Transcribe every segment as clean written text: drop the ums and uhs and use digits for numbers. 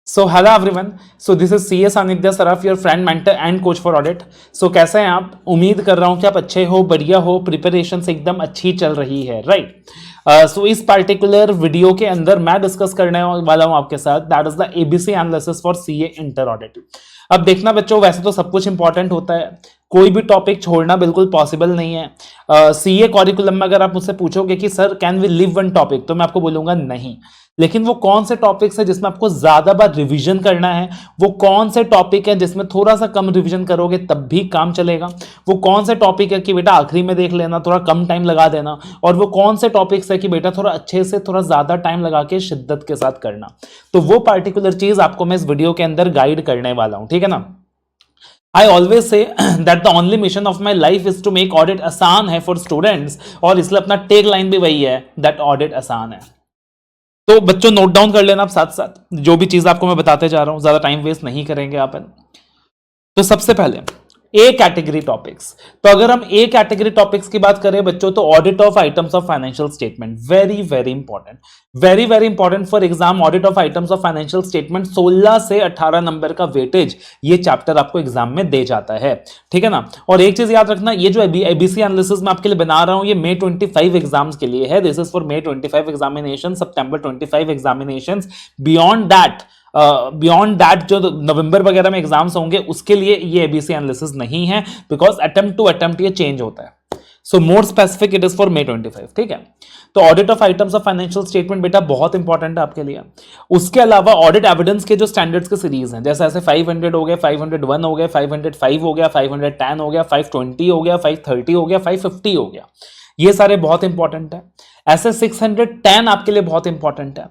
So hello everyone. So this is C S Sanidhya Saraf, your friend mentor and coach for audit. So कैसे हैं आप? उम्मीद कर रहा हूं कि आप अच्छे हो, बढ़िया हो, प्रिपरेशन से एकदम अच्छी चल रही है, राइट? सो इस पर्टिकुलर वीडियो के अंदर मैं डिस्कस करने वाला हूं आपके साथ, that is the ABC analysis for CA inter audit. अब देखना बच्चों, वैसे तो सब कुछ इंपॉर्टेंट होता है, कोई भी टॉपिक छोड़ना बिल्कुल पॉसिबल नहीं है। सीए करिकुलम में अगर आप मुझसे पूछोगे कि sir can we leave one topic, तो मैं आपको बोलूंगा नहीं। लेकिन वो कौन से टॉपिक्स है जिसमें आपको ज्यादा बार रिवीजन करना है, वो कौन से टॉपिक है जिसमें थोड़ा सा कम रिवीजन करोगे तब भी काम चलेगा, वो कौन से टॉपिक है कि बेटा आखिरी में देख लेना, थोड़ा कम टाइम लगा देना, और वो कौन से टॉपिक्स है कि बेटा थोड़ा अच्छे से थोड़ा ज्यादा टाइम लगा के शिद्दत के साथ करना, तो वो पार्टिकुलर चीज आपको मैं इस वीडियो के अंदर गाइड करने वाला हूं, ठीक है ना? I always say that the only mission of my life is to make audit आसान है for students, और इसलिए अपना टेक लाइन भी वही है, that audit आसान है। तो बच्चों नोट डाउन कर लेना आप साथ साथ, जो भी चीज आपको मैं बताते जा रहा हूं, ज्यादा टाइम वेस्ट नहीं करेंगे आप। तो सबसे पहले ए कैटेगरी टॉपिक्स। तो अगर हम ए कैटेगरी टॉपिक्स की बात करें बच्चों, तो audit of items of financial statement, very very important, very very important for exam. Audit of items of financial statement 16 से 18 नंबर का वेटेज ये चैप्टर आपको एग्जाम में दे जाता है, ठीक है ना? और एक चीज याद रखना, ये जो एबीसी एनालिसिस मैं आपके लिए बना रहा हूं, ये May 25 एग्जाम्स के लिए है। This is for May 25 examination, September 25 examination. Beyond that जो नवंबर वगैरह में एग्जाम्स होंगे उसके लिए ये एबीसी एनालिसिस नहीं है, बिकॉज अटेम्प्ट टू अटेम्प्ट ये चेंज होता है। So more specific it is for May 25, ठीक है? तो audit of items of financial statement बेटा बहुत इंपॉर्टेंट है आपके लिए। उसके अलावा ऑडिट एविडेंस के जो स्टैंडर्ड्स के सीरीज हैं, जैसे ऐसे 500 हो गए, 501 हो गए, 505 हो गया, 510 हो गया, 520 हो गया, 530 हो गया, 550 हो गया, ये सारे बहुत इंपॉर्टेंट है। ऐसे 610 आपके लिए बहुत इंपॉर्टेंट है।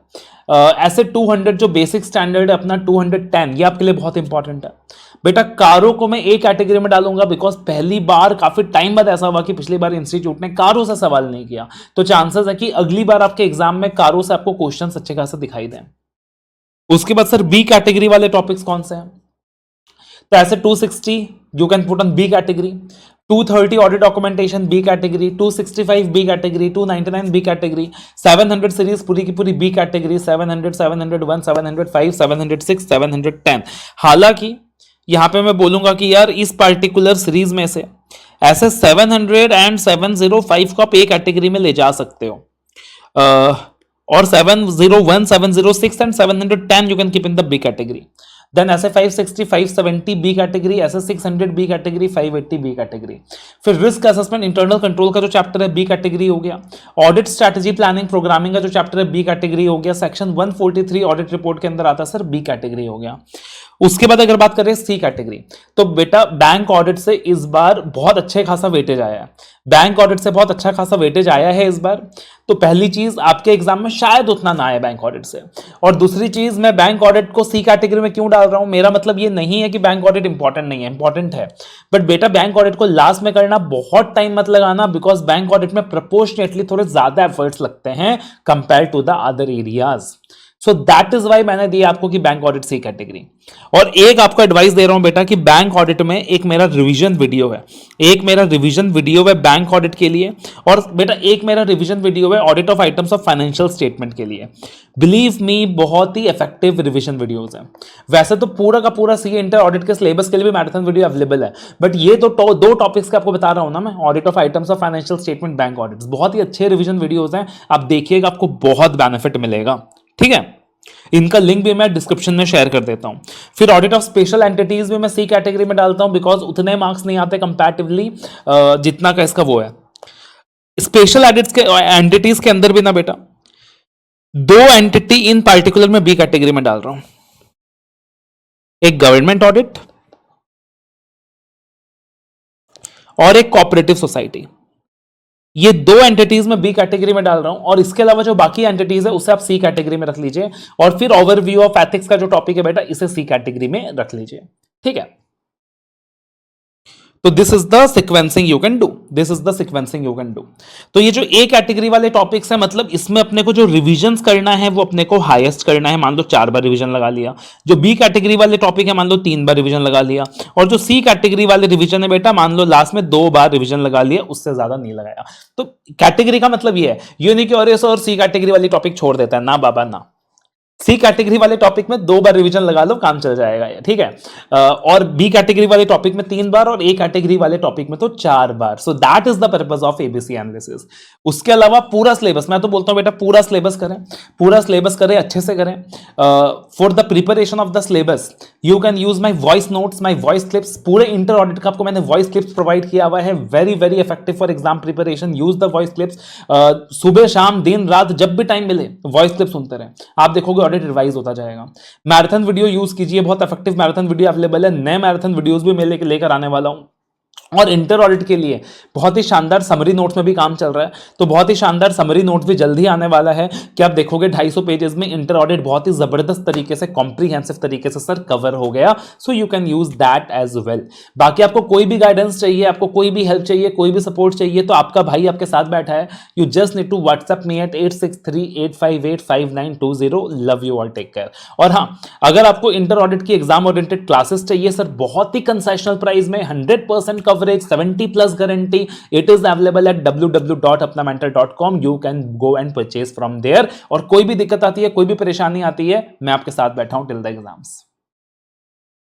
ऐसे 200 जो बेसिक स्टैंडर्ड है अपना 210, ये आपके लिए बहुत इंपॉर्टेंट है बेटा। कारों को मैं एक कैटेगरी में डालूंगा, बिकॉज पहली बार काफी टाइम बाद ऐसा हुआ कि पिछली बार इंस्टीट्यूट ने कारों से सवाल नहीं किया, तो चांसेस है कि अगली बार आपके एग्जाम में कारों से आपको क्वेश्चन अच्छे खासे दिखाई दें। उसके बाद सर बी कैटेगरी वाले टॉपिक्स कौन से हैं? तो ऐसे 260 you can put on B category, 230 audit documentation B category, 265 B category, 299 B category, 700 series पूरी की पूरी बी कैटेगरी, 700, 701, 705, 706, 710। हालांकि यहां पे मैं बोलूंगा कि यार इस पार्टिकुलर सीरीज में से ऐसे 700 एंड 705 को आप ए कैटेगरी में ले जा सकते हो, और 701, 706 and 710 you can keep in the B category. Then ऐसे 560, 570 बी कैटेगरी, ऐसे 600 बी कैटेगरी, 580 बी कैटेगरी। फिर रिस्क असेसमेंट इंटरनल कंट्रोल का जो चैप्टर है बी कैटेगरी हो गया। ऑडिट स्ट्रैटेजी प्लानिंग प्रोग्रामिंग का जो चैप्टर है बी कैटेगरी हो गया। सेक्शन 143 ऑडिट रिपोर्ट के अंदर आता है सर, बी कैटेगरी हो गया। उसके बाद अगर बात करें सी कैटेगरी, तो बेटा बैंक ऑडिट से इस बार बहुत अच्छे खासा वेटेज आया है, बैंक ऑडिट से बहुत अच्छा खासा वेटेज आया है इस बार। तो पहली चीज आपके एग्जाम में शायद उतना ना आए बैंक ऑडिट से, और दूसरी चीज मैं बैंक ऑडिट को सी कैटेगरी में क्यों डाल रहा हूं, मेरा मतलब ये नहीं है कि बैंक ऑडिट इंपॉर्टेंट नहीं है, इंपॉर्टेंट है, बट बेटा बैंक ऑडिट को लास्ट में करना, बहुत टाइम मत लगाना, बिकॉज बैंक ऑडिट में प्रपोर्शनेटली थोड़े ज्यादा एफर्ट्स लगते हैं compare to the other areas. So that is why मैंने दिया आपको कि बैंक ऑडिट सी कैटेगरी। और एक आपको एडवाइस दे रहा हूं बेटा कि बैंक ऑडिट में एक मेरा रिवीजन वीडियो है, एक मेरा रिवीजन वीडियो है बैंक ऑडिट के लिए, और बेटा एक मेरा रिवीजन वीडियो है audit of items of financial statement के लिए। बिलीव मी, बहुत ही इफेक्टिव रिवीजन वीडियोस हैं। वैसे तो पूरा का पूरा सी इंटर ऑडिट के सिलेबस के लिए भी मैराथन वीडियो अवेलेबल है, बट ये तो दो टॉपिक्स का आपको बता रहा हूं ना मैं, audit of items of financial statement, bank audit, बहुत ही अच्छे रिवीजन वीडियोस हैं, आप देखिएगा, आपको बहुत बेनिफिट मिलेगा, ठीक है? इनका लिंक भी मैं डिस्क्रिप्शन में शेयर कर देता हूं। फिर ऑडिट ऑफ स्पेशल एंटिटीज भी मैं सी कैटेगरी में डालता हूं, बिकॉज उतने मार्क्स नहीं आते कंपैरेटिवली जितना का इसका वो है। स्पेशल एंटिटीज के अंदर भी ना बेटा दो एंटिटी इन पार्टिकुलर में बी कैटेगरी में डाल रहा हूं, एक गवर्नमेंट ऑडिट और एक कोऑपरेटिव सोसाइटी। ये दो एंटिटीज में बी कैटेगरी में डाल रहा हूं, और इसके अलावा जो बाकी एंटिटीज है उसे आप सी कैटेगरी में रख लीजिए, और फिर ओवरव्यू ऑफ एथिक्स का जो टॉपिक है बेटा इसे सी कैटेगरी में रख लीजिए, ठीक है? तो this is the sequencing you can do, this is the sequencing you can do. तो ये जो ए कैटेगरी वाले टॉपिक्स है, मतलब इसमें अपने को जो रिवीजन करना है वो अपने को हाईएस्ट करना है, मान लो 4 बार रिवीजन लगा लिया। जो बी कैटेगरी वाले टॉपिक है मान लो 3 बार रिवीजन लगा लिया, और जो सी कैटेगरी वाले रिवीजन है बेटा मान लो लास्ट में 2 बार रिवीजन लगा लिया, उससे ज्यादा नहीं लगाया। तो कैटेगरी का मतलब ये है, ये नहीं कि और सी कैटेगरी वाली टॉपिक छोड़ देता है, ना बाबा ना। सी कैटेगरी वाले टॉपिक में 2 बार रिवीजन लगा लो, काम चल जाएगा ये, ठीक है। और बी कैटेगरी वाले टॉपिक में 3 बार और ए कैटेगरी वाले टॉपिक में तो 4 बार। So that is the purpose of ABC analysis. उसके अलावा पूरा सिलेबस, मैं तो बोलता हूं बेटा पूरा सिलेबस करें, पूरा सिलेबस करें, अच्छे से करें। For the preparation of the syllabus you can use my voice notes, my voice clips. पूरे इंटर ऑडिट का आपको मैंने वॉइस क्लिप्स प्रोवाइड किया हुआ है, very very effective for exam preparation. Use the voice clips, सुबह शाम दिन रात जब भी टाइम मिले वॉइस क्लिप सुनते रहे, आप देखोगे ऑडिट रिवाइज होता जाएगा। मैराथन वीडियो यूज कीजिए, बहुत इफेक्टिव मैराथन वीडियो अवेलेबल है, नए मैराथन वीडियोस भी मैं लेकर आने वाला हूं। और इंटर ऑडिट के लिए बहुत ही शानदार समरी नोट्स में भी काम चल रहा है, तो बहुत ही शानदार समरी नोट भी जल्दी आने वाला है कि आप देखोगे 250 पेजेस में इंटर ऑडिट बहुत ही जबरदस्त तरीके से, कॉम्प्रीहेंसिव तरीके से सर कवर हो गया। So you can use that as well. बाकी आपको कोई भी गाइडेंस चाहिए, आपको कोई भी हेल्प चाहिए, कोई भी सपोर्ट चाहिए, तो आपका भाई आपके साथ बैठा है। You just need to WhatsApp me at 8638585920। Love you all, take care. और हाँ, अगर आपको इंटर ऑडिट की एग्जाम ओरिएंटेड क्लासेस चाहिए सर बहुत ही कंसेशनल प्राइस में, 100% coverage, 70+ guarantee, it is available at www.apnamentor.com. You can go and purchase from there. और कोई भी दिक्कत आती है, कोई भी परेशानी आती है, मैं आपके साथ बैठा हूं till the exams.